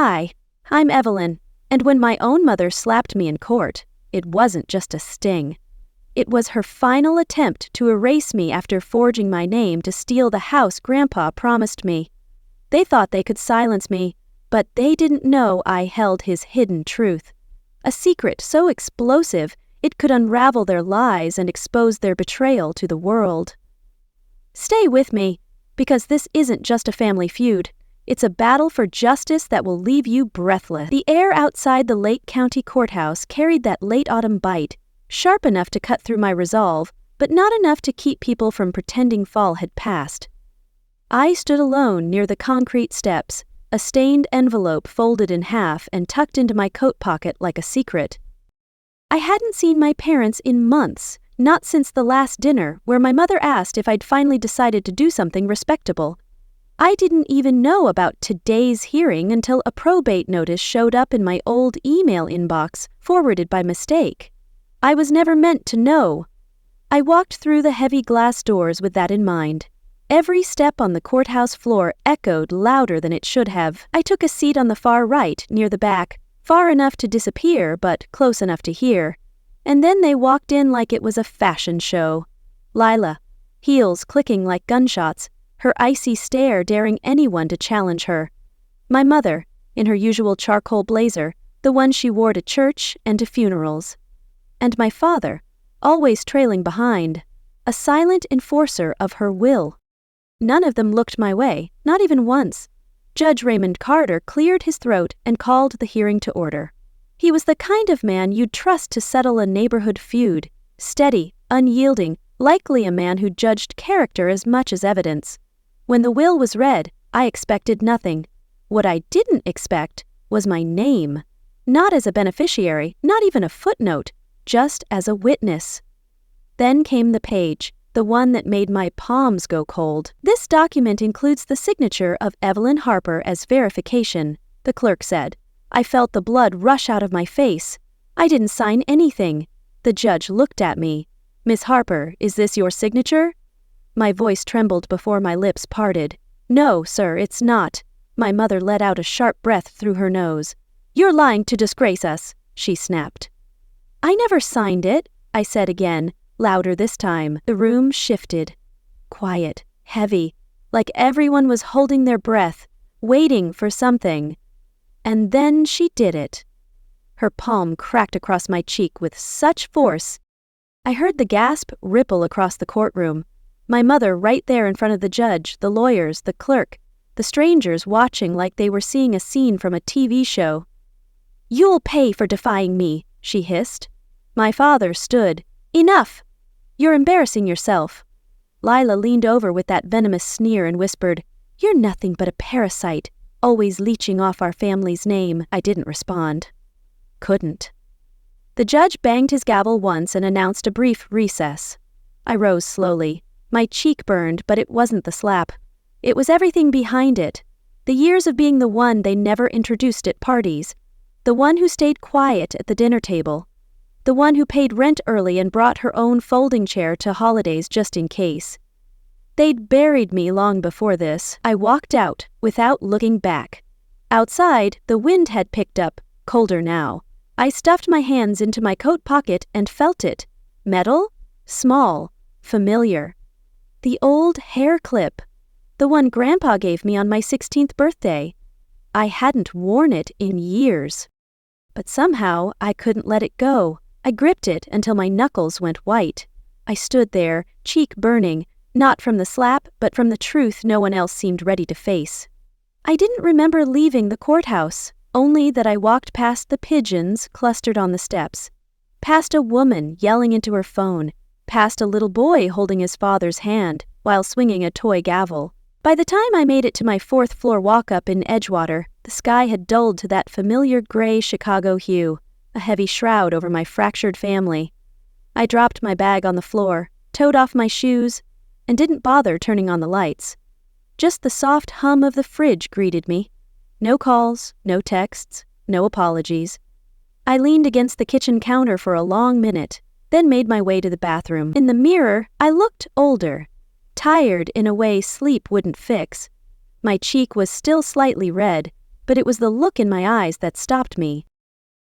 Hi, I'm Evelyn, and when my own mother slapped me in court, it wasn't just a sting. It was her final attempt to erase me after forging my name to steal the house Grandpa promised me. They thought they could silence me, but they didn't know I held his hidden truth. A secret so explosive it could unravel their lies and expose their betrayal to the world. Stay with me, because this isn't just a family feud. It's a battle for justice that will leave you breathless. The air outside the Lake County Courthouse carried that late autumn bite, sharp enough to cut through my resolve, but not enough to keep people from pretending fall had passed. I stood alone near the concrete steps, a stained envelope folded in half and tucked into my coat pocket like a secret. I hadn't seen my parents in months, not since the last dinner where my mother asked if I'd finally decided to do something respectable. I didn't even know about today's hearing until a probate notice showed up in my old email inbox, forwarded by mistake. I was never meant to know. I walked through the heavy glass doors with that in mind. Every step on the courthouse floor echoed louder than it should have. I took a seat on the far right, near the back, far enough to disappear, but close enough to hear. And then they walked in like it was a fashion show. Lila, heels clicking like gunshots, her icy stare daring anyone to challenge her. My mother, in her usual charcoal blazer, the one she wore to church and to funerals. And my father, always trailing behind, a silent enforcer of her will. None of them looked my way, not even once. Judge Raymond Carter cleared his throat and called the hearing to order. He was the kind of man you'd trust to settle a neighborhood feud, steady, unyielding, likely a man who judged character as much as evidence. When the will was read, I expected nothing. What I didn't expect was my name. Not as a beneficiary, not even a footnote, just as a witness. Then came the page, the one that made my palms go cold. This document includes the signature of Evelyn Harper as verification, the clerk said. I felt the blood rush out of my face. I didn't sign anything. The judge looked at me. Miss Harper, is this your signature? My voice trembled before my lips parted. No, sir, it's not. My mother let out a sharp breath through her nose. You're lying to disgrace us, she snapped. I never signed it, I said again, louder this time. The room shifted. Quiet, heavy, like everyone was holding their breath, waiting for something. And then she did it. Her palm cracked across my cheek with such force. I heard the gasp ripple across the courtroom. My mother right there in front of the judge, the lawyers, the clerk, the strangers watching like they were seeing a scene from a TV show. You'll pay for defying me, she hissed. My father stood. Enough! You're embarrassing yourself. Lila leaned over with that venomous sneer and whispered, You're nothing but a parasite, always leeching off our family's name. I didn't respond. Couldn't. The judge banged his gavel once and announced a brief recess. I rose slowly. My cheek burned, but it wasn't the slap. It was everything behind it. The years of being the one they never introduced at parties. The one who stayed quiet at the dinner table. The one who paid rent early and brought her own folding chair to holidays just in case. They'd buried me long before this. I walked out, without looking back. Outside, the wind had picked up, colder now. I stuffed my hands into my coat pocket and felt it. Metal? Small. Familiar. The old hair clip. The one Grandpa gave me on my 16th birthday. I hadn't worn it in years. But somehow I couldn't let it go. I gripped it until my knuckles went white. I stood there, cheek burning, not from the slap, but from the truth no one else seemed ready to face. I didn't remember leaving the courthouse, only that I walked past the pigeons clustered on the steps, past a woman yelling into her phone, past a little boy holding his father's hand while swinging a toy gavel. By the time I made it to my 4th floor walk-up in Edgewater, the sky had dulled to that familiar gray Chicago hue, a heavy shroud over my fractured family. I dropped my bag on the floor, toed off my shoes, and didn't bother turning on the lights. Just the soft hum of the fridge greeted me. No calls, no texts, no apologies. I leaned against the kitchen counter for a long minute, then made my way to the bathroom. In the mirror, I looked older, tired in a way sleep wouldn't fix. My cheek was still slightly red, but it was the look in my eyes that stopped me.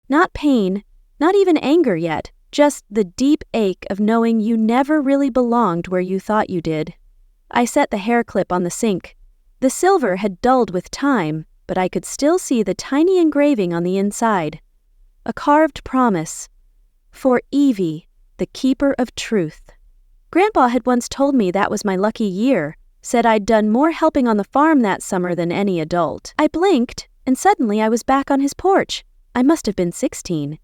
Not pain, not even anger yet, just the deep ache of knowing you never really belonged where you thought you did. I set the hair clip on the sink. The silver had dulled with time, but I could still see the tiny engraving on the inside. A carved promise. For Evie, the keeper of truth. Grandpa had once told me that was my lucky year, said I'd done more helping on the farm that summer than any adult. I blinked, and suddenly I was back on his porch. I must have been 16.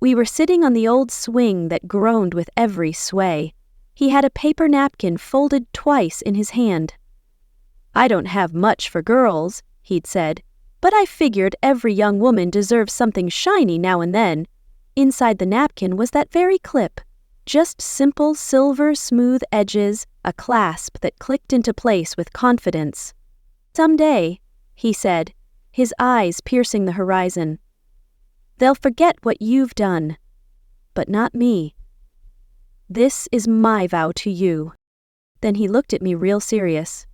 We were sitting on the old swing that groaned with every sway. He had a paper napkin folded twice in his hand. "I don't have much for girls," he'd said, "but I figured every young woman deserves something shiny now and then." Inside the napkin was that very clip. Just simple silver smooth edges, a clasp that clicked into place with confidence. "Someday," he said, his eyes piercing the horizon, "they'll forget what you've done, but not me. This is my vow to you." Then he looked at me real serious.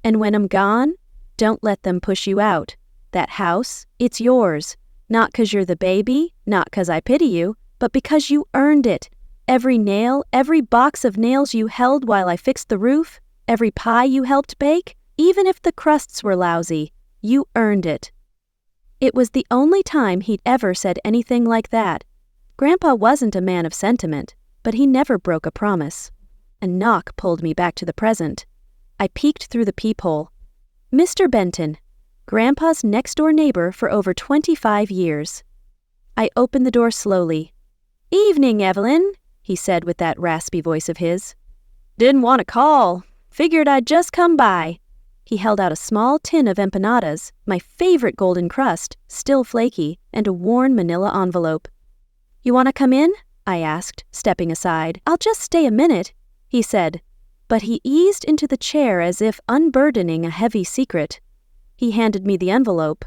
"And when I'm gone, don't let them push you out. That house, it's yours. Not 'cause you're the baby, not 'cause I pity you, but because you earned it. Every nail, every box of nails you held while I fixed the roof, every pie you helped bake, even if the crusts were lousy, you earned it." It was the only time he'd ever said anything like that. Grandpa wasn't a man of sentiment, but he never broke a promise. A knock pulled me back to the present. I peeked through the peephole. Mr. Benton, Grandpa's next-door neighbor for over 25 years. I opened the door slowly. "Evening, Evelyn," he said with that raspy voice of his. "Didn't want to call. Figured I'd just come by." He held out a small tin of empanadas, my favorite golden crust, still flaky, and a worn manila envelope. "You want to come in?" I asked, stepping aside. "I'll just stay a minute," he said, but he eased into the chair as if unburdening a heavy secret. He handed me the envelope.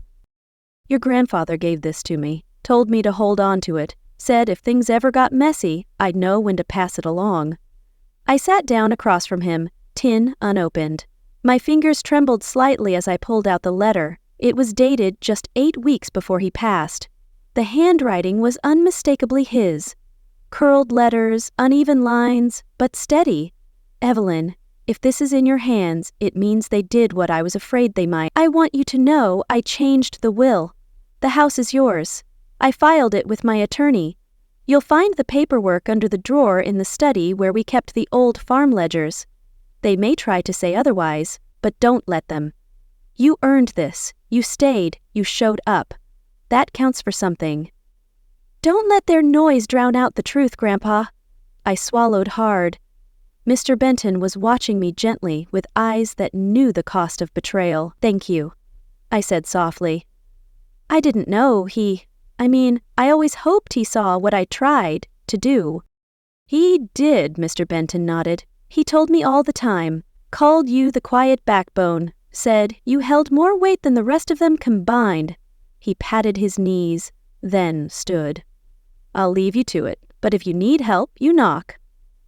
"Your grandfather gave this to me, told me to hold on to it, said if things ever got messy, I'd know when to pass it along." I sat down across from him, tin unopened. My fingers trembled slightly as I pulled out the letter. It was dated just 8 weeks before he passed. The handwriting was unmistakably his. Curled letters, uneven lines, but steady. "Evelyn, if this is in your hands, it means they did what I was afraid they might. I want you to know I changed the will. The house is yours. I filed it with my attorney. You'll find the paperwork under the drawer in the study where we kept the old farm ledgers. They may try to say otherwise, but don't let them. You earned this. You stayed. You showed up. That counts for something. Don't let their noise drown out the truth, Grandpa." I swallowed hard. Mr. Benton was watching me gently with eyes that knew the cost of betrayal. "Thank you," I said softly. "I didn't know I always hoped he saw what I tried to do." "He did," Mr. Benton nodded. "He told me all the time, called you the quiet backbone, said you held more weight than the rest of them combined." He patted his knees, then stood. "I'll leave you to it, but if you need help, you knock."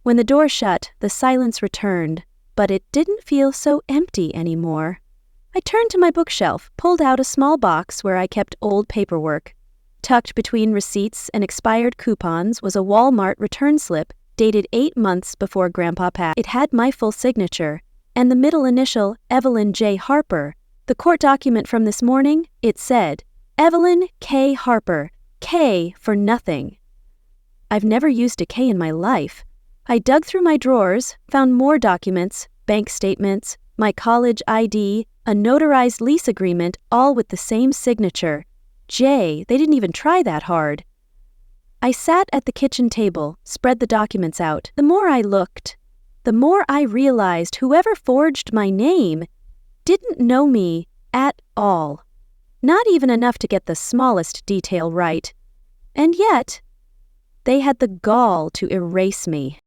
When the door shut, the silence returned, but it didn't feel so empty anymore. I turned to my bookshelf, pulled out a small box where I kept old paperwork. Tucked between receipts and expired coupons was a Walmart return slip dated 8 months before Grandpa passed. It had my full signature, and the middle initial, Evelyn J. Harper. The court document from this morning, it said, Evelyn K. Harper, K for nothing. I've never used a K in my life. I dug through my drawers, found more documents, bank statements, my college ID, a notarized lease agreement, all with the same signature. J, they didn't even try that hard. I sat at the kitchen table, spread the documents out. The more I looked, the more I realized whoever forged my name didn't know me at all. Not even enough to get the smallest detail right. And yet, they had the gall to erase me.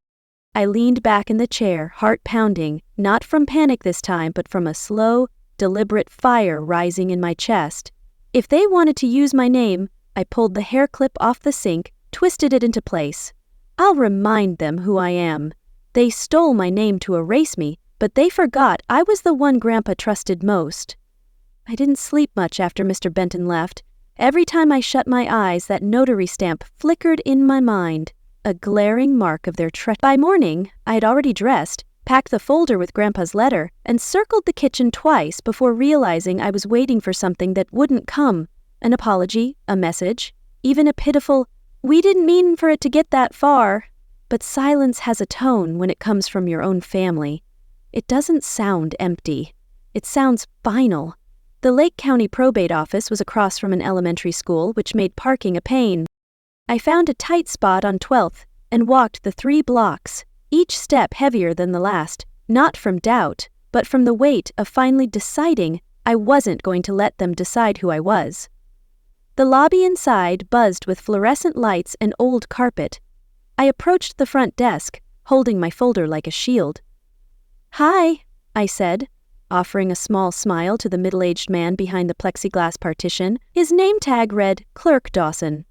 I leaned back in the chair, heart pounding, not from panic this time, but from a slow, deliberate fire rising in my chest. If they wanted to use my name, I pulled the hair clip off the sink, twisted it into place. I'll remind them who I am. They stole my name to erase me, but they forgot I was the one Grandpa trusted most. I didn't sleep much after Mr. Benton left. Every time I shut my eyes, that notary stamp flickered in my mind, a glaring mark of their treachery. By morning, I had already dressed, packed the folder with Grandpa's letter, and circled the kitchen twice before realizing I was waiting for something that wouldn't come. An apology, a message, even a pitiful, "We didn't mean for it to get that far." But silence has a tone when it comes from your own family. It doesn't sound empty. It sounds final. The Lake County Probate Office was across from an elementary school, which made parking a pain. I found a tight spot on 12th and walked the 3 blocks, each step heavier than the last, not from doubt, but from the weight of finally deciding I wasn't going to let them decide who I was. The lobby inside buzzed with fluorescent lights and old carpet. I approached the front desk, holding my folder like a shield. "Hi," I said, offering a small smile to the middle-aged man behind the plexiglass partition. His name tag read Clerk Dawson.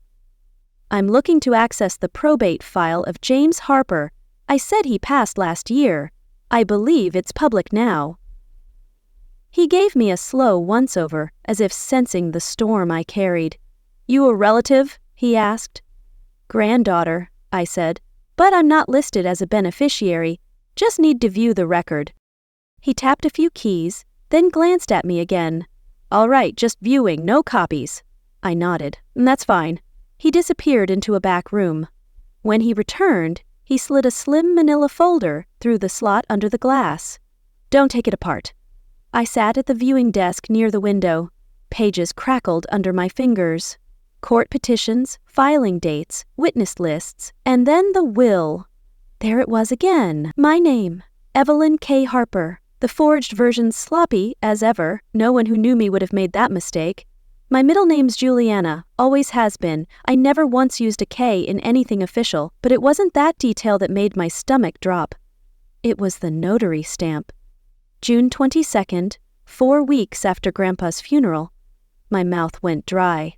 "I'm looking to access the probate file of James Harper. I said he passed last year. I believe it's public now." He gave me a slow once-over, as if sensing the storm I carried. "You a relative?" he asked. "Granddaughter," I said, "but I'm not listed as a beneficiary. Just need to view the record." He tapped a few keys, then glanced at me again. "All right, just viewing, no copies." I nodded. "That's fine." He disappeared into a back room. When he returned, he slid a slim manila folder through the slot under the glass. "Don't take it apart." I sat at the viewing desk near the window. Pages crackled under my fingers. Court petitions, filing dates, witness lists, and then the will. There it was again. My name, Evelyn K. Harper. The forged version sloppy, as ever. No one who knew me would have made that mistake. My middle name's Juliana, always has been. I never once used a K in anything official, but it wasn't that detail that made my stomach drop. It was the notary stamp. June 22nd, 4 weeks after Grandpa's funeral. My mouth went dry.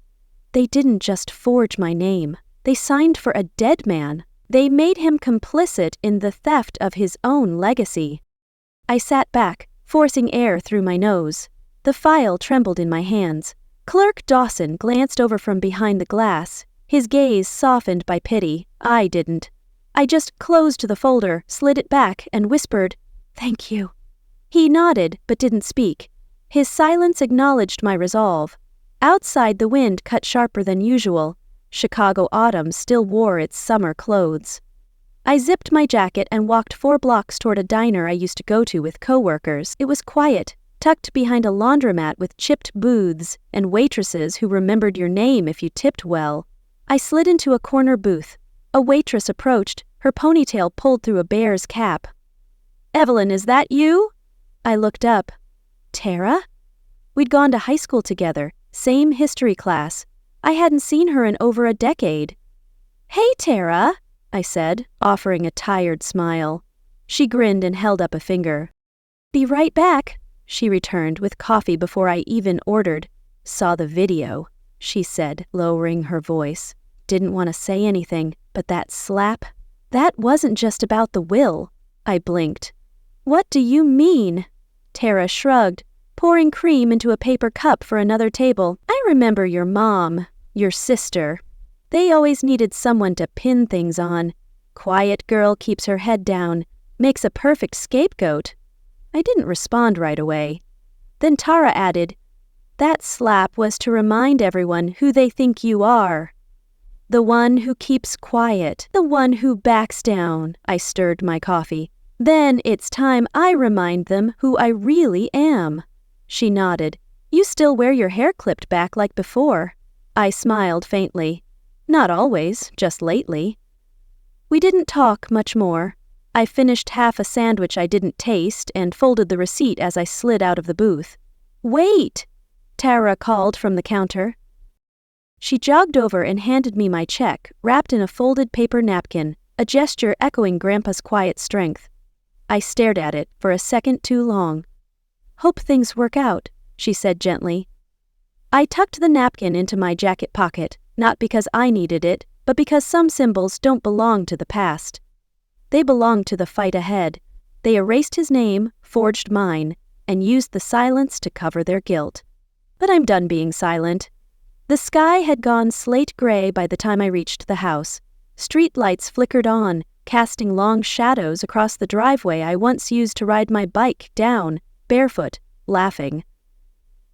They didn't just forge my name. They signed for a dead man. They made him complicit in the theft of his own legacy. I sat back, forcing air through my nose. The file trembled in my hands. Clerk Dawson glanced over from behind the glass, his gaze softened by pity. I didn't. I just closed the folder, slid it back, and whispered, "Thank you." He nodded, but didn't speak. His silence acknowledged my resolve. Outside, the wind cut sharper than usual. Chicago autumn still wore its summer clothes. I zipped my jacket and walked 4 blocks toward a diner I used to go to with coworkers. It was quiet, tucked behind a laundromat with chipped booths and waitresses who remembered your name if you tipped well. I slid into a corner booth. A waitress approached, her ponytail pulled through a bear's cap. "Evelyn, is that you?" I looked up. Tara? We'd gone to high school together, same history class. I hadn't seen her in over a decade. "Hey, Tara," I said, offering a tired smile. She grinned and held up a finger. "Be right back," she returned with coffee before I even ordered. "Saw the video," she said, lowering her voice. Didn't want to say anything, but that slap, that wasn't just about the will. I blinked. "What do you mean?" Tara shrugged, pouring cream into a paper cup for another table. "I remember your mom, your sister. They always needed someone to pin things on. Quiet girl keeps her head down, makes a perfect scapegoat." I didn't respond right away. Then Tara added, "That slap was to remind everyone who they think you are. The one who keeps quiet, the one who backs down." I stirred my coffee. "Then it's time I remind them who I really am." She nodded. "You still wear your hair clipped back like before." I smiled faintly. "Not always, just lately." We didn't talk much more. I finished half a sandwich I didn't taste and folded the receipt as I slid out of the booth. "Wait!" Tara called from the counter. She jogged over and handed me my check, wrapped in a folded paper napkin, a gesture echoing Grandpa's quiet strength. I stared at it for a second too long. "Hope things work out," she said gently. I tucked the napkin into my jacket pocket, not because I needed it, but because some symbols don't belong to the past. They belong to the fight ahead. They erased his name, forged mine, and used the silence to cover their guilt. but I'm done being silent. The sky had gone slate gray by the time I reached the house. Street lights flickered on, casting long shadows across the driveway I once used to ride my bike down, barefoot, laughing.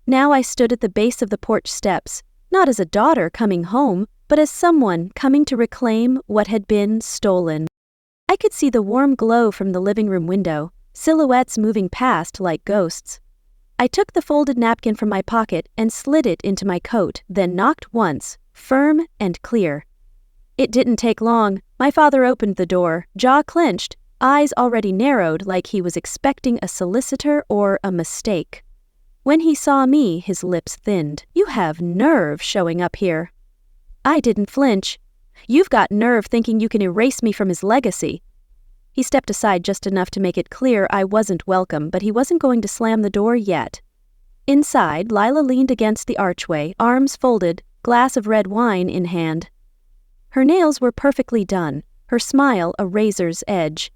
Now I stood at the base of the porch steps, not as a daughter coming home, but as someone coming to reclaim what had been stolen. I could see the warm glow from the living room window, silhouettes moving past like ghosts. I took the folded napkin from my pocket and slid it into my coat, then knocked once, firm and clear. It didn't take long. My father opened the door, jaw clenched, eyes already narrowed like he was expecting a solicitor or a mistake. When he saw me, his lips thinned. "You have nerve showing up here." I didn't flinch. "You've got nerve thinking you can erase me from his legacy." He stepped aside just enough to make it clear I wasn't welcome, but he wasn't going to slam the door yet. Inside, Lila leaned against the archway, arms folded, glass of red wine in hand. Her nails were perfectly done, her smile a razor's edge.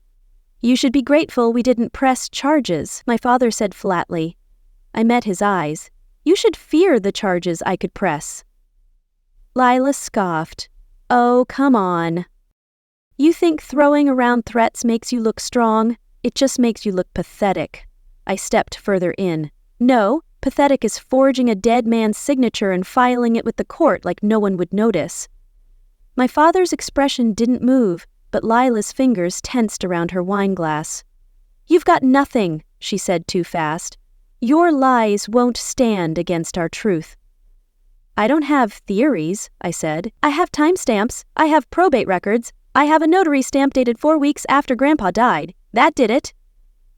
"You should be grateful we didn't press charges," my father said flatly. I met his eyes. "You should fear the charges I could press." Lila scoffed. "Oh, come on. You think throwing around threats makes you look strong? It just makes you look pathetic." I stepped further in. "No, pathetic is forging a dead man's signature and filing it with the court like no one would notice." My father's expression didn't move, but Lila's fingers tensed around her wine glass. "You've got nothing," she said too fast. "Your lies won't stand against our truth." "I don't have theories," I said. "I have timestamps. I have probate records. I have a notary stamp dated 4 weeks after Grandpa died. That did it."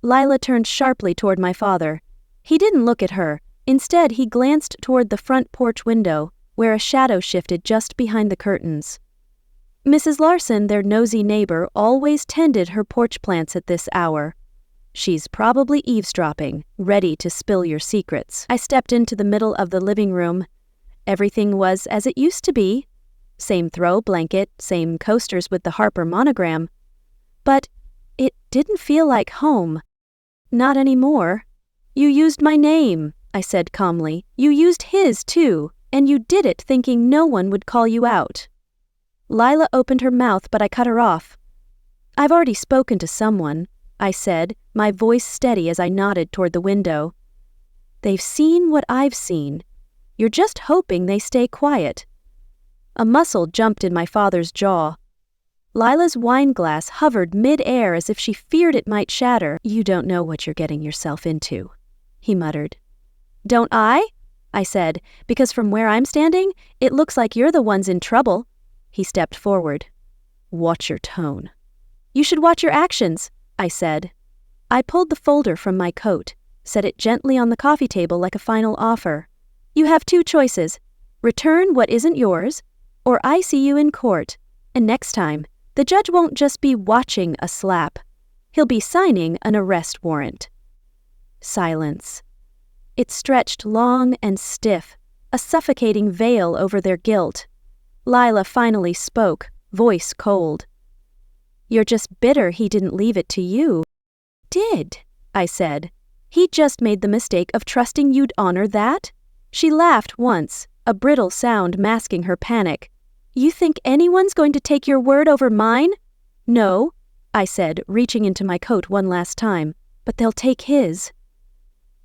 Lila turned sharply toward my father. He didn't look at her. Instead, he glanced toward the front porch window, where a shadow shifted just behind the curtains. Mrs. Larson, their nosy neighbor, always tended her porch plants at this hour. "She's probably eavesdropping, ready to spill your secrets." I stepped into the middle of the living room. Everything was as it used to be. Same throw blanket, same coasters with the Harper monogram. But it didn't feel like home. Not anymore. "You used my name," I said calmly. "You used his, too, and you did it thinking no one would call you out." Lila opened her mouth, but I cut her off. "I've already spoken to someone," I said, my voice steady as I nodded toward the window. "They've seen what I've seen. You're just hoping they stay quiet." A muscle jumped in my father's jaw. Lila's wine glass hovered mid-air as if she feared it might shatter. "You don't know what you're getting yourself into," he muttered. "Don't I?" I said, "because from where I'm standing, it looks like you're the ones in trouble." He stepped forward. "Watch your tone." "You should watch your actions," I said. I pulled the folder from my coat, set it gently on the coffee table like a final offer. "You have 2 choices. Return what isn't yours, or I see you in court, and next time, the judge won't just be watching a slap. He'll be signing an arrest warrant." Silence. It stretched long and stiff, a suffocating veil over their guilt. Lila finally spoke, voice cold. "You're just bitter he didn't leave it to you." "Did," I said. "He just made the mistake of trusting you'd honor that?" She laughed once, a brittle sound masking her panic. "You think anyone's going to take your word over mine?" "No," I said, reaching into my coat one last time, "but they'll take his."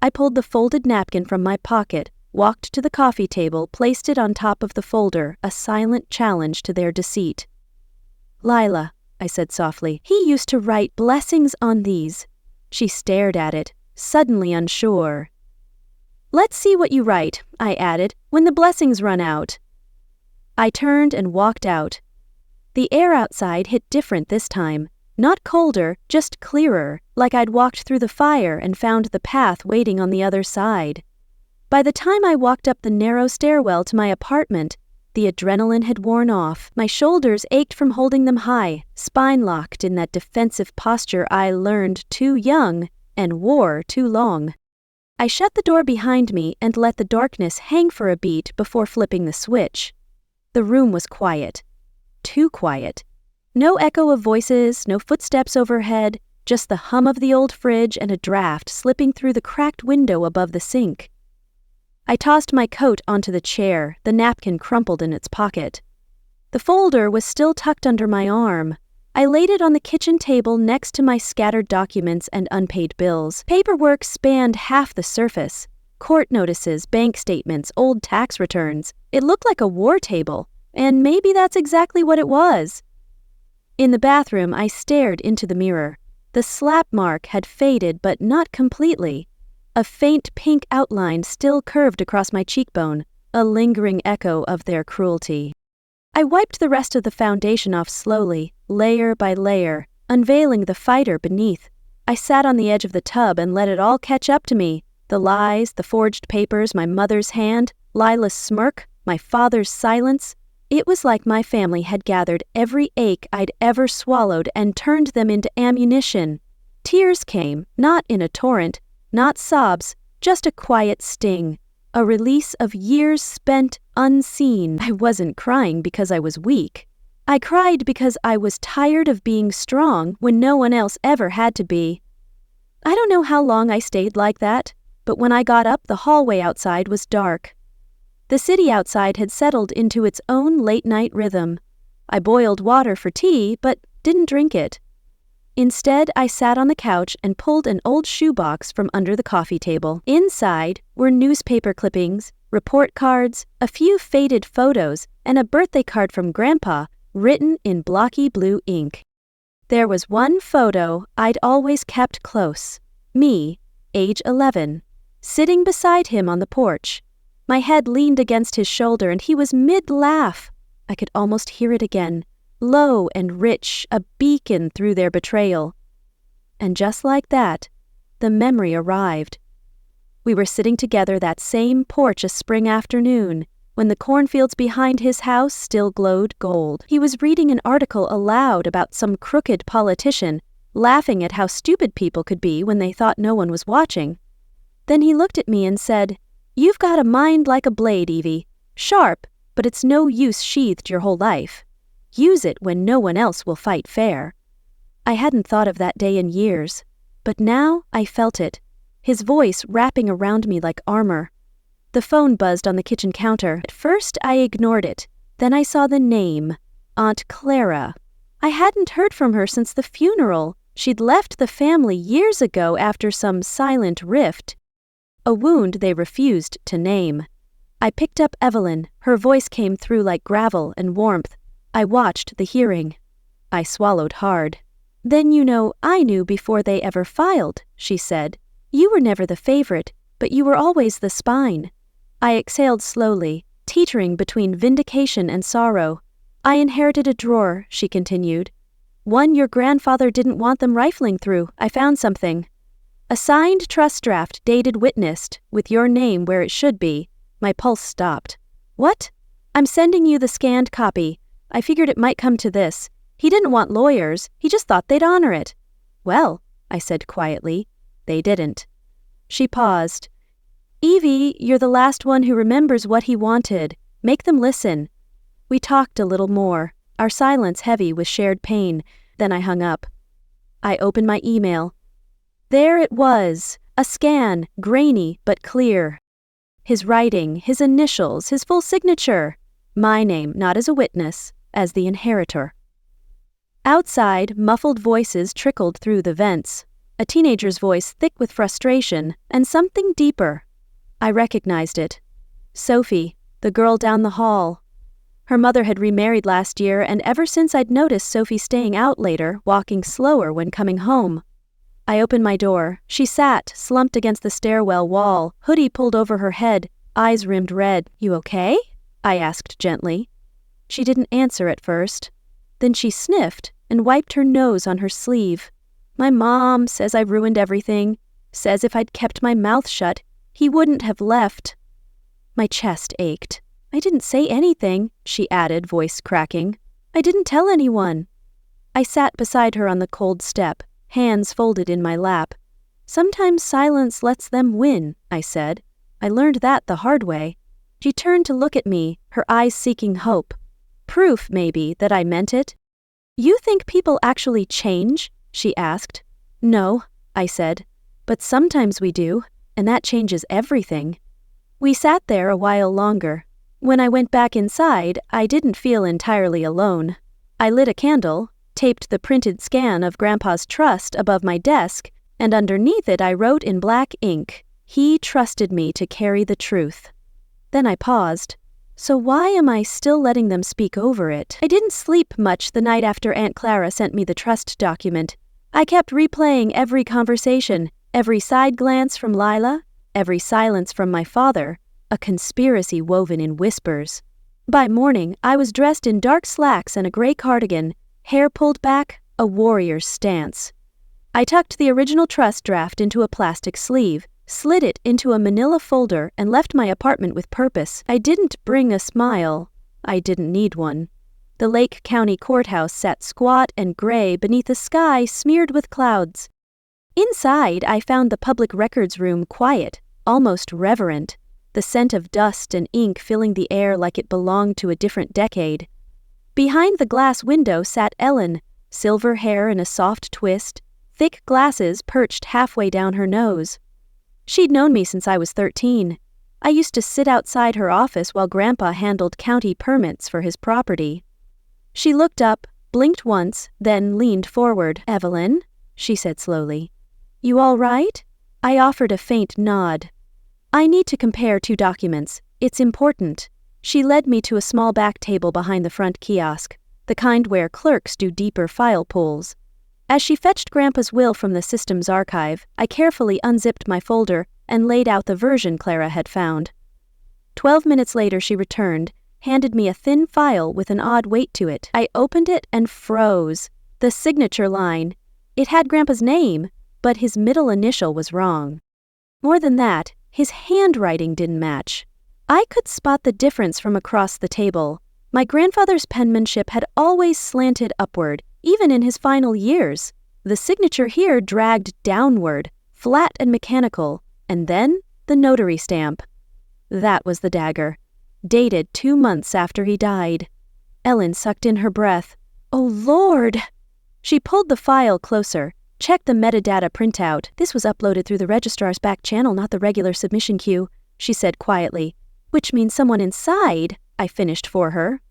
I pulled the folded napkin from my pocket, walked to the coffee table, placed it on top of the folder, a silent challenge to their deceit. "Lila," I said softly, "he used to write blessings on these." She stared at it, suddenly unsure. "Let's see what you write," I added, "when the blessings run out." I turned and walked out. The air outside hit different this time. Not colder, just clearer, like I'd walked through the fire and found the path waiting on the other side. By the time I walked up the narrow stairwell to my apartment, the adrenaline had worn off. My shoulders ached from holding them high, spine-locked in that defensive posture I learned too young and wore too long. I shut the door behind me and let the darkness hang for a beat before flipping the switch. The room was quiet. Too quiet. No echo of voices, no footsteps overhead, just the hum of the old fridge and a draft slipping through the cracked window above the sink. I tossed my coat onto the chair, the napkin crumpled in its pocket. The folder was still tucked under my arm. I laid it on the kitchen table next to my scattered documents and unpaid bills. Paperwork spanned half the surface. Court notices, bank statements, old tax returns. It looked like a war table, and maybe that's exactly what it was. In the bathroom, I stared into the mirror. The slap mark had faded, but not completely. A faint pink outline still curved across my cheekbone, a lingering echo of their cruelty. I wiped the rest of the foundation off slowly, layer by layer, unveiling the fighter beneath. I sat on the edge of the tub and let it all catch up to me. The lies, the forged papers, my mother's hand, Lila's smirk, my father's silence. It was like my family had gathered every ache I'd ever swallowed and turned them into ammunition. Tears came, not in a torrent, not sobs, just a quiet sting. A release of years spent unseen. I wasn't crying because I was weak. I cried because I was tired of being strong when no one else ever had to be. I don't know how long I stayed like that, but when I got up, the hallway outside was dark. The city outside had settled into its own late-night rhythm. I boiled water for tea, but didn't drink it. Instead, I sat on the couch and pulled an old shoebox from under the coffee table. Inside were newspaper clippings, report cards, a few faded photos, and a birthday card from Grandpa, written in blocky blue ink. There was one photo I'd always kept close. Me, age 11, sitting beside him on the porch. My head leaned against his shoulder and he was mid-laugh. I could almost hear it again. Low and rich, a beacon through their betrayal. And just like that, the memory arrived. We were sitting together that same porch a spring afternoon, when the cornfields behind his house still glowed gold. He was reading an article aloud about some crooked politician, laughing at how stupid people could be when they thought no one was watching. Then he looked at me and said, "You've got a mind like a blade, Evie. Sharp, but it's no use sheathed your whole life. Use it when no one else will fight fair." I hadn't thought of that day in years, but now I felt it, his voice wrapping around me like armor. The phone buzzed on the kitchen counter. At first I ignored it, then I saw the name, Aunt Clara. I hadn't heard from her since the funeral. She'd left the family years ago after some silent rift, a wound they refused to name. I picked up Evelyn. Her voice came through like gravel and warmth. I watched the hearing. I swallowed hard. "Then I knew before they ever filed," she said. "You were never the favorite, but you were always the spine." I exhaled slowly, teetering between vindication and sorrow. "I inherited a drawer," she continued. "One your grandfather didn't want them rifling through. I found something. A signed trust draft dated witnessed, with your name where it should be." My pulse stopped. "What?" "I'm sending you the scanned copy. I figured it might come to this. He didn't want lawyers, he just thought they'd honor it." "Well," I said quietly, "they didn't." She paused. "Evie, you're the last one who remembers what he wanted. Make them listen." We talked a little more, our silence heavy with shared pain. Then I hung up. I opened my email. There it was, a scan, grainy but clear. His writing, his initials, his full signature. My name, not as a witness, as the inheritor. Outside, muffled voices trickled through the vents, a teenager's voice thick with frustration, and something deeper. I recognized it. Sophie, the girl down the hall. Her mother had remarried last year, and ever since I'd noticed Sophie staying out later, walking slower when coming home. I opened my door. She sat, slumped against the stairwell wall, hoodie pulled over her head, eyes rimmed red. "You okay?" I asked gently. She didn't answer at first. Then she sniffed and wiped her nose on her sleeve. "My mom says I ruined everything. Says if I'd kept my mouth shut, he wouldn't have left." My chest ached. "I didn't say anything," she added, voice cracking. "I didn't tell anyone." I sat beside her on the cold step, hands folded in my lap. "Sometimes silence lets them win," I said. "I learned that the hard way." She turned to look at me, her eyes seeking hope. Proof, maybe, that I meant it. "You think people actually change?" she asked. "No," I said. "But sometimes we do, and that changes everything." We sat there a while longer. When I went back inside, I didn't feel entirely alone. I lit a candle, taped the printed scan of Grandpa's trust above my desk, and underneath it I wrote in black ink, "He trusted me to carry the truth." Then I paused. So why am I still letting them speak over it? I didn't sleep much the night after Aunt Clara sent me the trust document. I kept replaying every conversation, every side glance from Lila, every silence from my father, a conspiracy woven in whispers. By morning, I was dressed in dark slacks and a gray cardigan, hair pulled back, a warrior's stance. I tucked the original trust draft into a plastic sleeve, slid it into a manila folder, and left my apartment with purpose. I didn't bring a smile. I didn't need one. The Lake County Courthouse sat squat and gray beneath a sky smeared with clouds. Inside, I found the public records room quiet, almost reverent, the scent of dust and ink filling the air like it belonged to a different decade. Behind the glass window sat Ellen, silver hair in a soft twist, thick glasses perched halfway down her nose. She'd known me since I was 13. I used to sit outside her office while Grandpa handled county permits for his property. She looked up, blinked once, then leaned forward. "Evelyn," she said slowly. "You all right?" I offered a faint nod. "I need to compare two documents. It's important." She led me to a small back table behind the front kiosk, the kind where clerks do deeper file pulls. As she fetched Grandpa's will from the system's archive, I carefully unzipped my folder and laid out the version Clara had found. 12 minutes later she returned, handed me a thin file with an odd weight to it. I opened it and froze. The signature line. It had Grandpa's name, but his middle initial was wrong. More than that, his handwriting didn't match. I could spot the difference from across the table. My grandfather's penmanship had always slanted upward, even in his final years. The signature here dragged downward, flat and mechanical, and then the notary stamp. That was the dagger. Dated 2 months after he died. Ellen sucked in her breath. "Oh, Lord!" She pulled the file closer, checked the metadata printout. "This was uploaded through the registrar's back channel, not the regular submission queue," she said quietly. "Which means someone inside," I finished for her.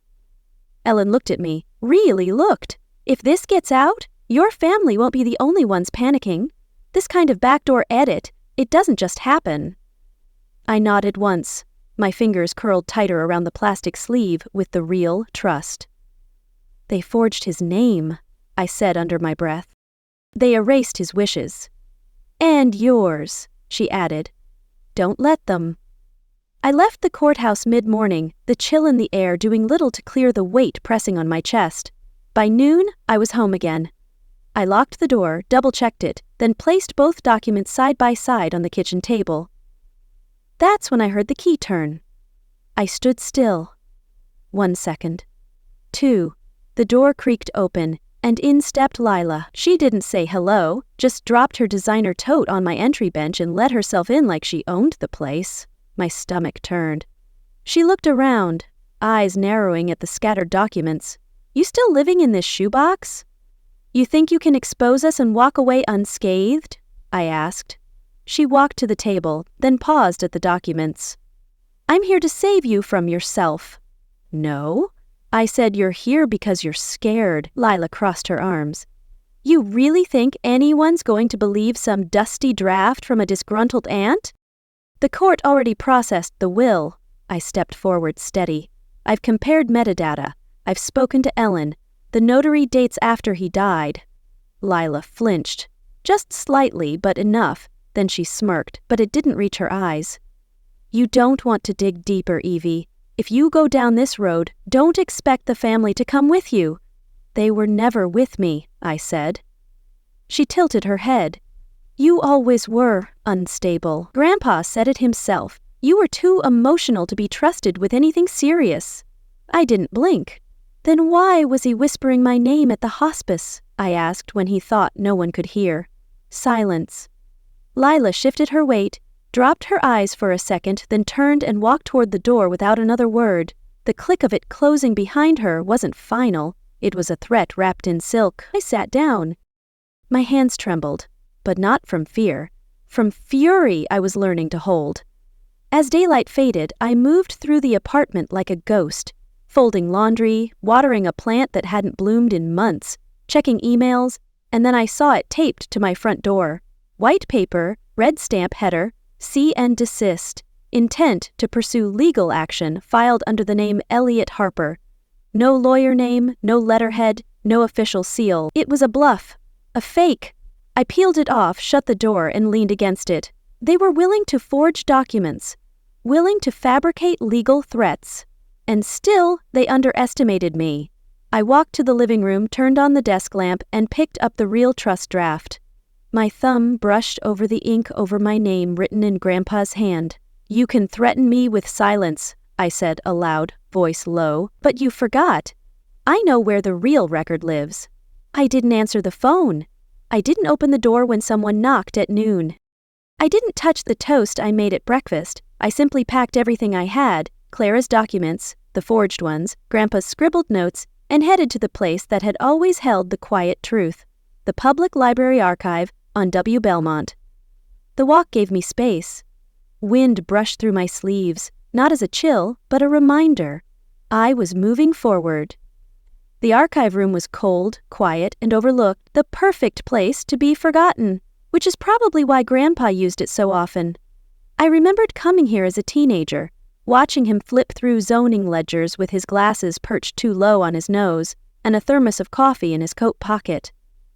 Ellen looked at me, really looked. "If this gets out, your family won't be the only ones panicking. This kind of backdoor edit, it doesn't just happen." I nodded once. My fingers curled tighter around the plastic sleeve with the real trust. "They forged his name," I said under my breath. "They erased his wishes. And yours," she added. "Don't let them." I left the courthouse mid-morning, the chill in the air doing little to clear the weight pressing on my chest. By noon, I was home again. I locked the door, double-checked it, then placed both documents side by side on the kitchen table. That's when I heard the key turn. I stood still. 1 second. 2. The door creaked open, and in stepped Lila. She didn't say hello, just dropped her designer tote on my entry bench and let herself in like she owned the place. My stomach turned. She looked around, eyes narrowing at the scattered documents. "You still living in this shoebox? You think you can expose us and walk away unscathed?" I asked. She walked to the table, then paused at the documents. "I'm here to save you from yourself." "No." I said, "You're here because you're scared." Lila crossed her arms. "You really think anyone's going to believe some dusty draft from a disgruntled aunt?" "The court already processed the will." I stepped forward steady. "I've compared metadata. I've spoken to Ellen. The notary dates after he died." Lila flinched. Just slightly, but enough. Then she smirked, but it didn't reach her eyes. "You don't want to dig deeper, Evie. If you go down this road, don't expect the family to come with you." "They were never with me," I said. She tilted her head. "You always were unstable. Grandpa said it himself. You were too emotional to be trusted with anything serious." I didn't blink. "Then why was he whispering my name at the hospice?" I asked when he thought no one could hear. Silence. Lila shifted her weight, dropped her eyes for a second, then turned and walked toward the door without another word. The click of it closing behind her wasn't final. It was a threat wrapped in silk. I sat down. My hands trembled, but not from fear. From fury I was learning to hold. As daylight faded, I moved through the apartment like a ghost, folding laundry, watering a plant that hadn't bloomed in months, checking emails, and then I saw it taped to my front door. White paper, red stamp header, see and desist. Intent to pursue legal action filed under the name Elliot Harper. No lawyer name, no letterhead, no official seal. It was a bluff. A fake. I peeled it off, shut the door, and leaned against it. They were willing to forge documents, willing to fabricate legal threats. And still, they underestimated me. I walked to the living room, turned on the desk lamp, and picked up the real trust draft. My thumb brushed over the ink over my name written in Grandpa's hand. "You can threaten me with silence," I said aloud, voice low, "but you forgot. I know where the real record lives. I didn't answer the phone. I didn't open the door when someone knocked at noon. I didn't touch the toast I made at breakfast. I simply packed everything I had, Clara's documents, the forged ones, Grandpa's scribbled notes, and headed to the place that had always held the quiet truth, the Public Library Archive on W. Belmont. The walk gave me space. Wind brushed through my sleeves, not as a chill, but a reminder. I was moving forward. The archive room was cold, quiet, and overlooked, the perfect place to be forgotten, which is probably why Grandpa used it so often. I remembered coming here as a teenager, watching him flip through zoning ledgers with his glasses perched too low on his nose and a thermos of coffee in his coat pocket.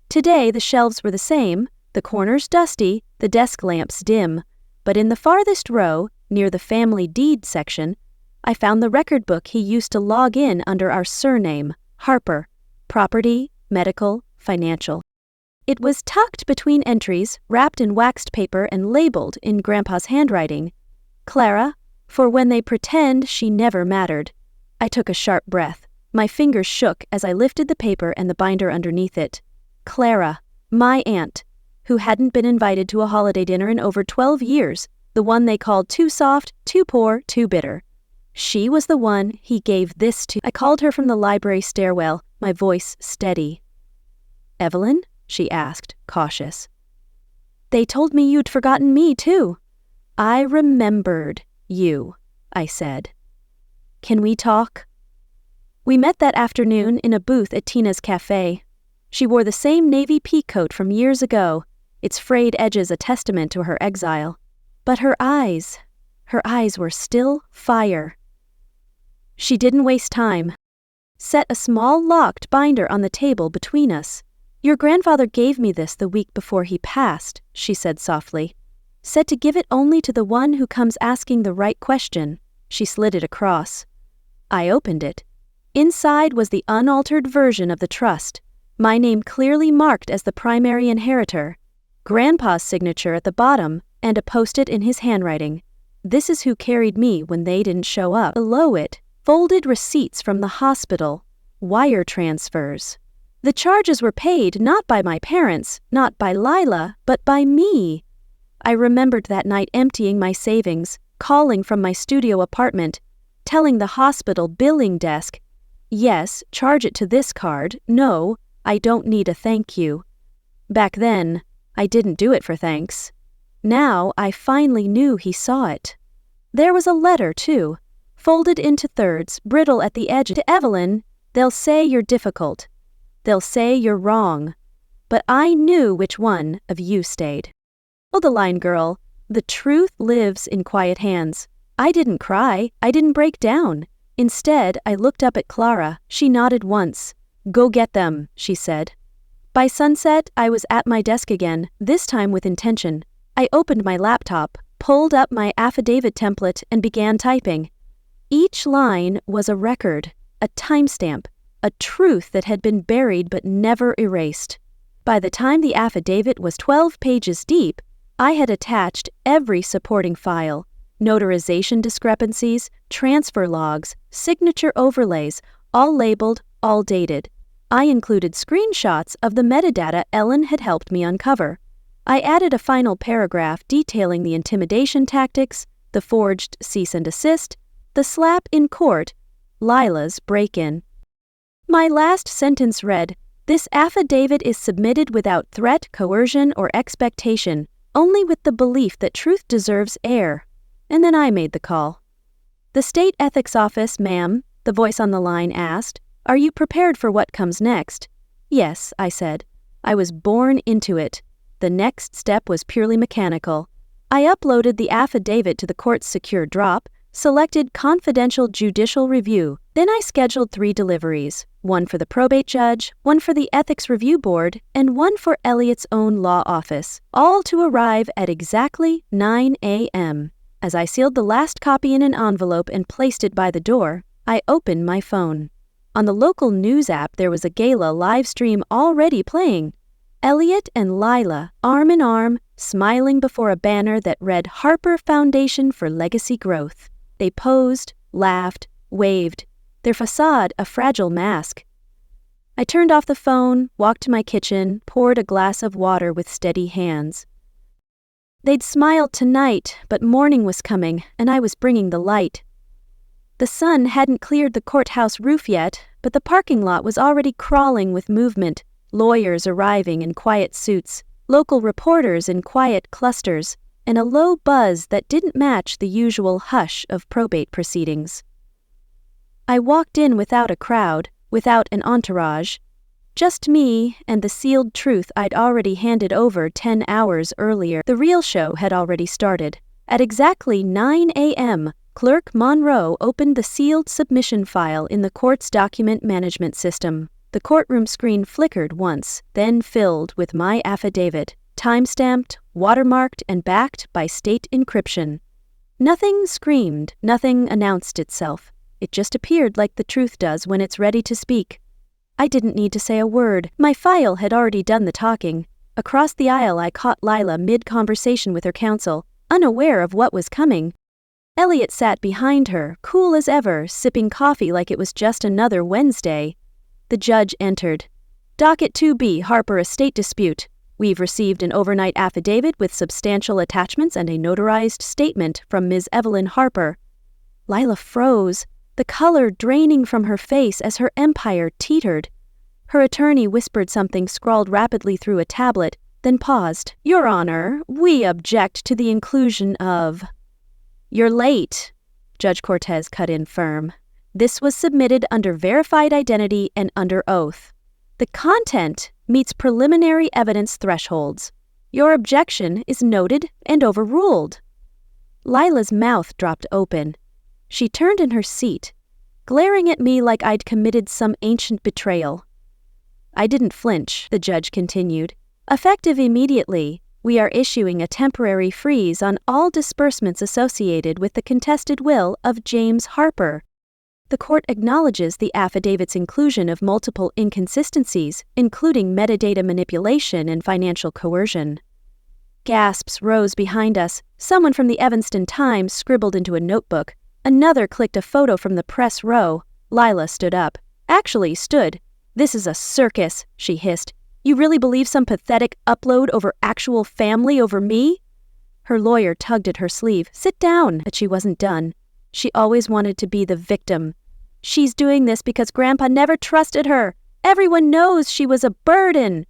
Today the shelves were the same, the corners dusty, the desk lamps dim, but in the farthest row, near the family deed section, I found the record book he used to log in under our surname, Harper, property, medical, financial. It was tucked between entries, wrapped in waxed paper and labeled in Grandpa's handwriting, "Clara, for when they pretend she never mattered." I took a sharp breath. My fingers shook as I lifted the paper and the binder underneath it. Clara, my aunt, who hadn't been invited to a holiday dinner in over 12 years, the one they called too soft, too poor, too bitter. She was the one he gave this to. I called her from the library stairwell, my voice steady. "Evelyn?" she asked, cautious. "They told me you'd forgotten me, too." "I remembered you," I said. "Can we talk?" We met that afternoon in a booth at Tina's cafe. She wore the same navy peacoat from years ago, its frayed edges a testament to her exile. But her eyes were still fire. She didn't waste time. Set a small locked binder on the table between us. "Your grandfather gave me this the week before he passed," she said softly. "Said to give it only to the one who comes asking the right question." She slid it across. I opened it. Inside was the unaltered version of the trust, my name clearly marked as the primary inheritor, Grandpa's signature at the bottom, and a post-it in his handwriting. "This is who carried me when they didn't show up." Below it, folded receipts from the hospital, wire transfers. The charges were paid not by my parents, not by Lila, but by me. I remembered that night emptying my savings, calling from my studio apartment, telling the hospital billing desk, "Yes, charge it to this card. No, I don't need a thank you." Back then, I didn't do it for thanks. Now I finally knew he saw it. There was a letter, too, folded into thirds, brittle at the edge. "To Evelyn, they'll say you're difficult. They'll say you're wrong. But I knew which one of you stayed." Oh, the line, girl. The truth lives in quiet hands. I didn't cry. I didn't break down. Instead, I looked up at Clara. She nodded once. "Go get them," she said. By sunset, I was at my desk again, this time with intention. I opened my laptop, pulled up my affidavit template, and began typing. Each line was a record, a timestamp, a truth that had been buried but never erased. By the time the affidavit was 12 pages deep, I had attached every supporting file, notarization discrepancies, transfer logs, signature overlays, all labeled, all dated. I included screenshots of the metadata Ellen had helped me uncover. I added a final paragraph detailing the intimidation tactics, the forged cease and desist, the slap in court, Lila's break-in. My last sentence read, "This affidavit is submitted without threat, coercion, or expectation, only with the belief that truth deserves air." and then I made the call. "The State Ethics Office, ma'am," the voice on the line asked. "Are you prepared for what comes next?" "Yes," I said. I was born into it. The next step was purely mechanical. I uploaded the affidavit to the court's secure drop, selected confidential judicial review. Then I scheduled 3 deliveries, one for the probate judge, one for the ethics review board, and one for Elliot's own law office, all to arrive at exactly 9 a.m. As I sealed the last copy in an envelope and placed it by the door, I opened my phone. On the local news app, there was a gala live stream already playing. Elliot and Lila, arm in arm, smiling before a banner that read Harper Foundation for Legacy Growth. They posed, laughed, waved, their facade a fragile mask. I turned off the phone, walked to my kitchen, poured a glass of water with steady hands. They'd smiled tonight, but morning was coming, and I was bringing the light. The sun hadn't cleared the courthouse roof yet, but the parking lot was already crawling with movement, lawyers arriving in quiet suits, local reporters in quiet clusters, and a low buzz that didn't match the usual hush of probate proceedings. I walked in without a crowd, without an entourage, just me and the sealed truth I'd already handed over 10 hours earlier. The real show had already started. At exactly 9 a.m., Clerk Monroe opened the sealed submission file in the court's document management system. The courtroom screen flickered once, then filled with my affidavit, time-stamped, watermarked, and backed by state encryption. Nothing screamed, nothing announced itself. It just appeared like the truth does when it's ready to speak. I didn't need to say a word. My file had already done the talking. Across the aisle, I caught Lila mid-conversation with her counsel, unaware of what was coming. Elliot sat behind her, cool as ever, sipping coffee like it was just another Wednesday. The judge entered. "Docket 2B, Harper Estate Dispute. We've received an overnight affidavit with substantial attachments and a notarized statement from Ms. Evelyn Harper." Lila froze, the color draining from her face as her empire teetered. Her attorney whispered something scrawled rapidly through a tablet, then paused. "Your Honor, we object to the inclusion of—" "You're late," Judge Cortez cut in firm. "This was submitted under verified identity and under oath. The content meets preliminary evidence thresholds. Your objection is noted and overruled." Lila's mouth dropped open. She turned in her seat, glaring at me like I'd committed some ancient betrayal. I didn't flinch, the judge continued. "Effective immediately, we are issuing a temporary freeze on all disbursements associated with the contested will of James Harper. The court acknowledges the affidavit's inclusion of multiple inconsistencies, including metadata manipulation and financial coercion." Gasps rose behind us. Someone from the Evanston Times scribbled into a notebook. Another clicked a photo from the press row. Lila stood up. Actually stood. "This is a circus," she hissed. "You really believe some pathetic upload over actual family over me?" Her lawyer tugged at her sleeve. "Sit down," but she wasn't done. She always wanted to be the victim. "She's doing this because Grandpa never trusted her. Everyone knows she was a burden."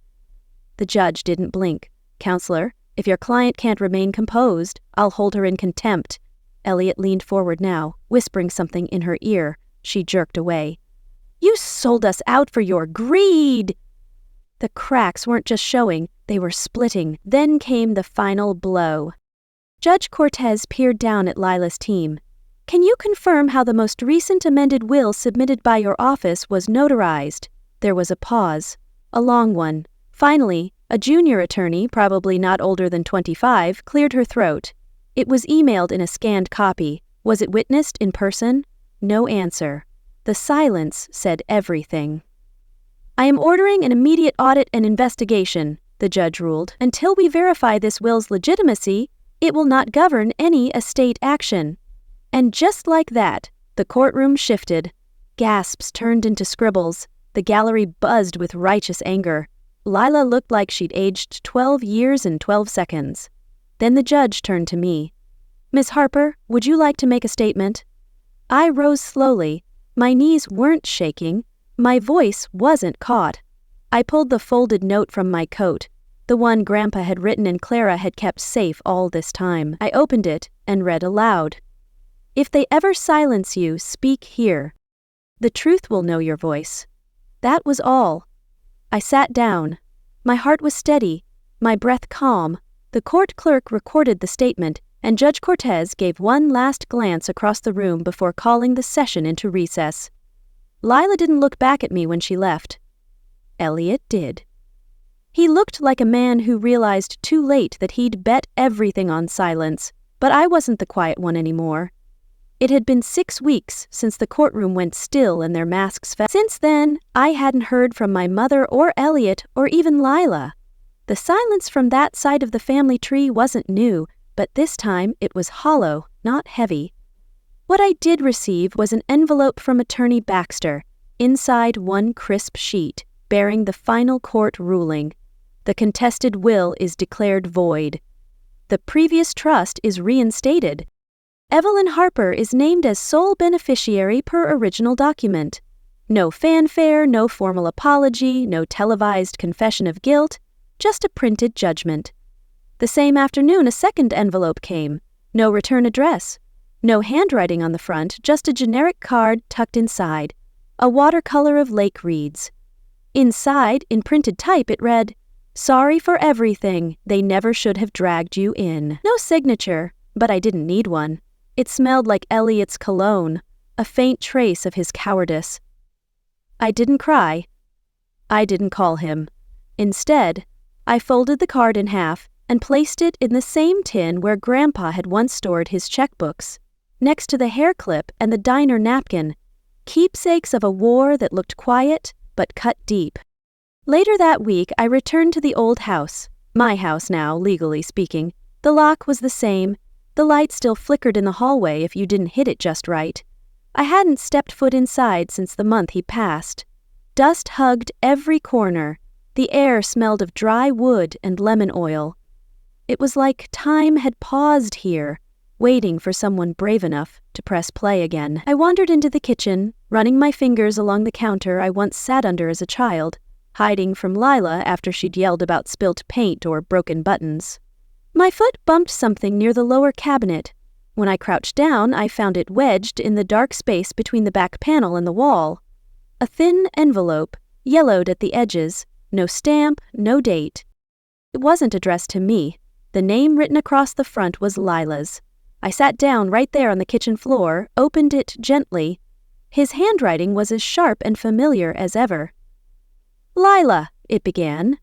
The judge didn't blink. "Counselor, if your client can't remain composed, I'll hold her in contempt." Elliot leaned forward now, whispering something in her ear. She jerked away. "You sold us out for your greed!" The cracks weren't just showing, they were splitting. Then came the final blow. Judge Cortez peered down at Lila's team. "Can you confirm how the most recent amended will submitted by your office was notarized?" There was a pause, a long one. Finally, a junior attorney, probably not older than 25, cleared her throat. It was emailed in a scanned copy. Was it witnessed in person? No answer. The silence said everything. "I am ordering an immediate audit and investigation," the judge ruled. "Until we verify this will's legitimacy, it will not govern any estate action." And just like that, the courtroom shifted. Gasps turned into scribbles. The gallery buzzed with righteous anger. Lila looked like she'd aged 12 years and 12 seconds. Then the judge turned to me. "Miss Harper, would you like to make a statement?" I rose slowly. My knees weren't shaking. My voice wasn't caught. I pulled the folded note from my coat. the one Grandpa had written and Clara had kept safe all this time. I opened it and read aloud. If they ever silence you, speak here. The truth will know your voice. That was all. I sat down. My heart was steady, my breath calm. The court clerk recorded the statement, and Judge Cortez gave one last glance across the room before calling the session into recess. Lila didn't look back at me when she left. Elliot did. He looked like a man who realized too late that he'd bet everything on silence, but I wasn't the quiet one anymore. It had been 6 weeks since the courtroom went still and their masks fell. Since then, I hadn't heard from my mother or Elliot or even Lila. The silence from that side of the family tree wasn't new, but this time it was hollow, not heavy. What I did receive was an envelope from Attorney Baxter, inside one crisp sheet, bearing the final court ruling. The contested will is declared void. The previous trust is reinstated. Evelyn Harper is named as sole beneficiary per original document. No fanfare, no formal apology, no televised confession of guilt, just a printed judgment. The same afternoon, a second envelope came. No return address. No handwriting on the front, just a generic card tucked inside. A watercolor of lake reeds. Inside, in printed type, it read, "Sorry for everything. They never should have dragged you in." No signature, but I didn't need one. It smelled like Elliot's cologne, a faint trace of his cowardice. I didn't cry. I didn't call him. Instead, I folded the card in half and placed it in the same tin where Grandpa had once stored his checkbooks, next to the hair clip and the diner napkin, keepsakes of a war that looked quiet but cut deep. Later that week, I returned to the old house, my house now, legally speaking. The lock was the same. The light still flickered in the hallway if you didn't hit it just right. I hadn't stepped foot inside since the month he passed. Dust hugged every corner. The air smelled of dry wood and lemon oil. It was like time had paused here, waiting for someone brave enough to press play again. I wandered into the kitchen, running my fingers along the counter I once sat under as a child, hiding from Lila after she'd yelled about spilt paint or broken buttons. My foot bumped something near the lower cabinet. When I crouched down, I found it wedged in the dark space between the back panel and the wall. A thin envelope, yellowed at the edges, no stamp, no date. It wasn't addressed to me. The name written across the front was Lila's. I sat down right there on the kitchen floor, opened it gently. His handwriting was as sharp and familiar as ever. "Lila," it began.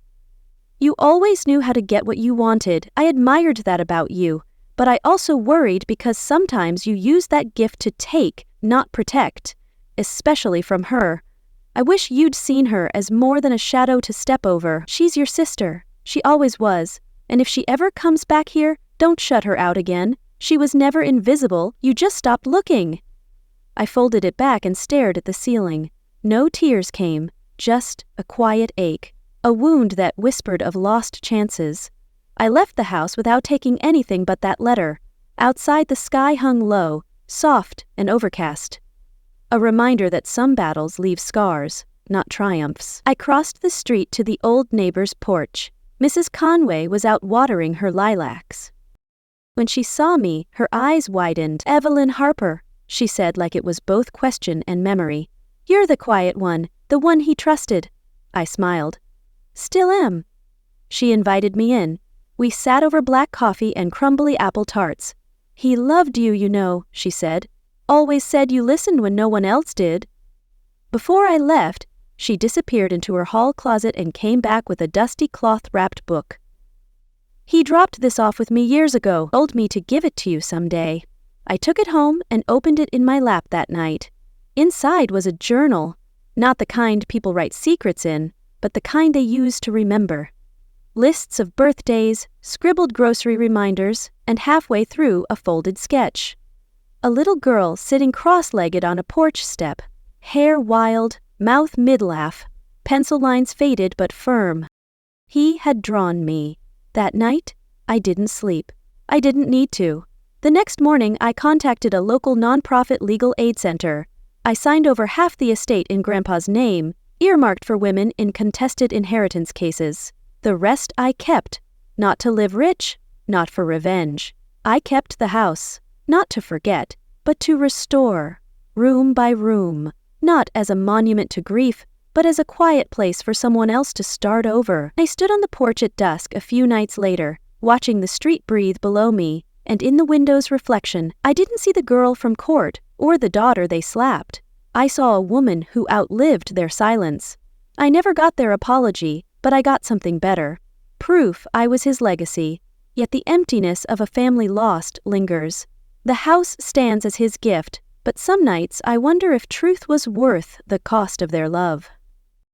"You always knew how to get what you wanted. I admired that about you, but I also worried because sometimes you use that gift to take, not protect, especially from her. I wish you'd seen her as more than a shadow to step over. She's your sister. She always was. And if she ever comes back here, don't shut her out again. She was never invisible. You just stopped looking." I folded it back and stared at the ceiling. No tears came, just a quiet ache. A wound that whispered of lost chances. I left the house without taking anything but that letter. Outside, the sky hung low, soft and overcast. A reminder that some battles leave scars, not triumphs. I crossed the street to the old neighbor's porch. Mrs. Conway was out watering her lilacs. When she saw me, her eyes widened. "Evelyn Harper," she said like it was both question and memory. "You're the quiet one, the one he trusted." I smiled. "Still am." She invited me in. We sat over black coffee and crumbly apple tarts. "He loved you, you know," she said. "Always said you listened when no one else did." Before I left, she disappeared into her hall closet and came back with a dusty cloth-wrapped book. "He dropped this off with me years ago, told me to give it to you someday." I took it home and opened it in my lap that night. Inside was a journal, not the kind people write secrets in, but the kind they use to remember. Lists of birthdays, scribbled grocery reminders, and halfway through a folded sketch. A little girl sitting cross-legged on a porch step, hair wild, mouth mid-laugh, pencil lines faded but firm. He had drawn me. That night, I didn't sleep. I didn't need to. The next morning, I contacted a local nonprofit legal aid center. I signed over half the estate in Grandpa's name, earmarked for women in contested inheritance cases. The rest I kept, not to live rich, not for revenge. I kept the house, not to forget, but to restore, room by room, not as a monument to grief, but as a quiet place for someone else to start over. I stood on the porch at dusk a few nights later, watching the street breathe below me, and in the window's reflection, I didn't see the girl from court or the daughter they slapped. I saw a woman who outlived their silence. I never got their apology, but I got something better. Proof I was his legacy. Yet the emptiness of a family lost lingers. The house stands as his gift, but some nights I wonder if truth was worth the cost of their love.